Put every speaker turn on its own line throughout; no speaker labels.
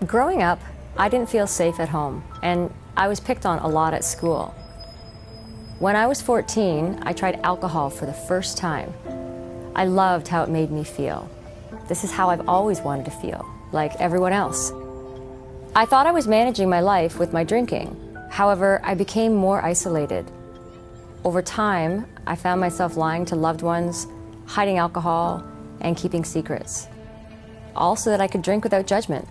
Growing up, I didn't feel safe at home, and I was picked on a lot at school. When I was 14, I tried alcohol for the first time. I loved how it made me feel. This is how I've always wanted to feel, like everyone else. I thought I was managing my life with my drinking. However, I became more isolated. Over time, I found myself lying to loved ones, hiding alcohol, and keeping secrets, all so that I could drink without judgment.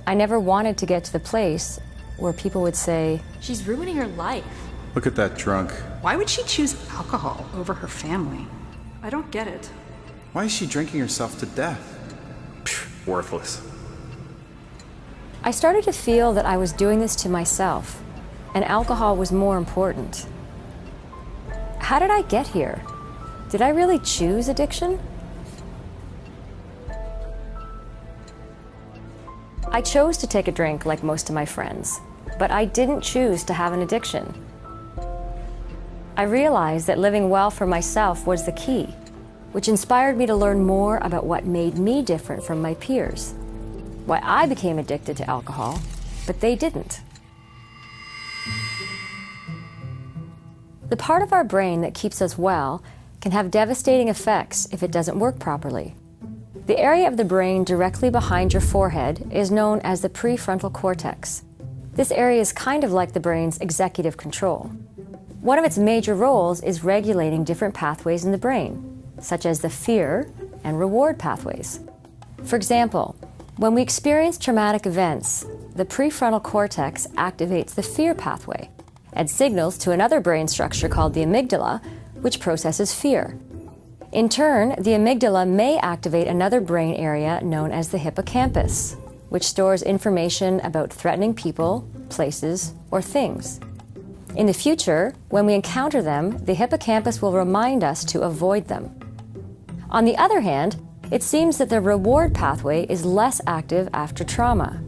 I never wanted to get to the place where people would say,
"She's ruining her life."
Look at that drunk.
Why would she choose alcohol over her family? I don't get it.
Why is she drinking herself to death? Pfft, worthless.
I started to feel that I was doing this to myself, and alcohol was more important. How did I get here? Did I really choose addiction? I chose to take a drink like most of my friends, but I didn't choose to have an addiction. I realized that living well for myself was the key, which inspired me to learn more about what made me different from my peers, why I became addicted to alcohol, but they didn't. The part of our brain that keeps us well can have devastating effects if it doesn't work properly. The area of the brain directly behind your forehead is known as the prefrontal cortex. This area is kind of like the brain's executive control. One of its major roles is regulating different pathways in the brain, such as the fear and reward pathways. For example, when we experience traumatic events, the prefrontal cortex activates the fear pathway and signals to another brain structure called the amygdala, which processes fear. In turn, the amygdala may activate another brain area known as the hippocampus, which stores information about threatening people, places, or things. In the future, when we encounter them, the hippocampus will remind us to avoid them. On the other hand, it seems that the reward pathway is less active after trauma.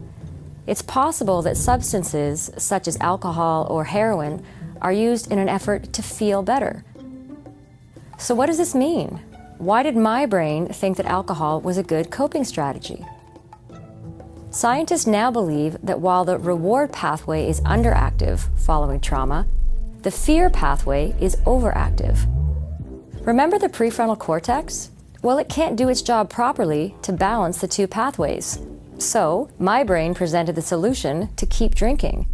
It's possible that substances, such as alcohol or heroin, are used in an effort to feel better. So what does this mean? Why did my brain think that alcohol was a good coping strategy? Scientists now believe that while the reward pathway is underactive following trauma, the fear pathway is overactive. Remember the prefrontal cortex? Well, it can't do its job properly to balance the two pathways. So, my brain presented the solution to keep drinking,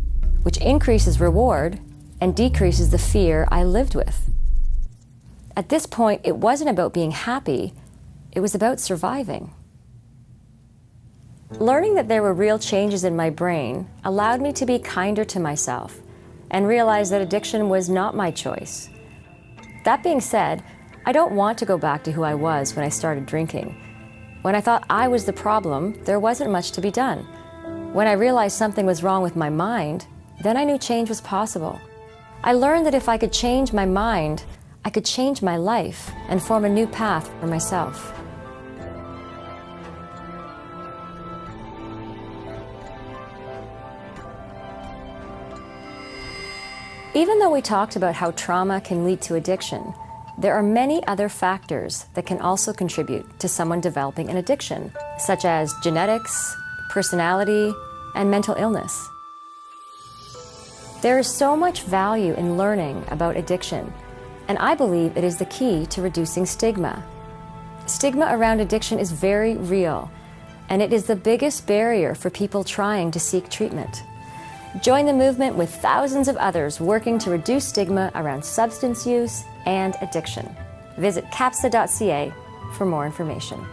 which increases reward and decreases the fear I lived with. At this point, it wasn't about being happy, it was about surviving. Learning that there were real changes in my brain allowed me to be kinder to myself and realize that addiction was not my choice. That being said, I don't want to go back to who I was when I started drinking. When I thought I was the problem, there wasn't much to be done. When I realized something was wrong with my mind, then I knew change was possible. I learned that if I could change my mind, I could change my life and form a new path for myself. Even though we talked about how trauma can lead to addiction, there are many other factors that can also contribute to someone developing an addiction, such as genetics, personality, and mental illness. There is so much value in learning about addiction, and I believe it is the key to reducing stigma. Stigma around addiction is very real, and it is the biggest barrier for people trying to seek treatment. Join the movement with thousands of others working to reduce stigma around substance use and addiction. Visit capsa.ca for more information.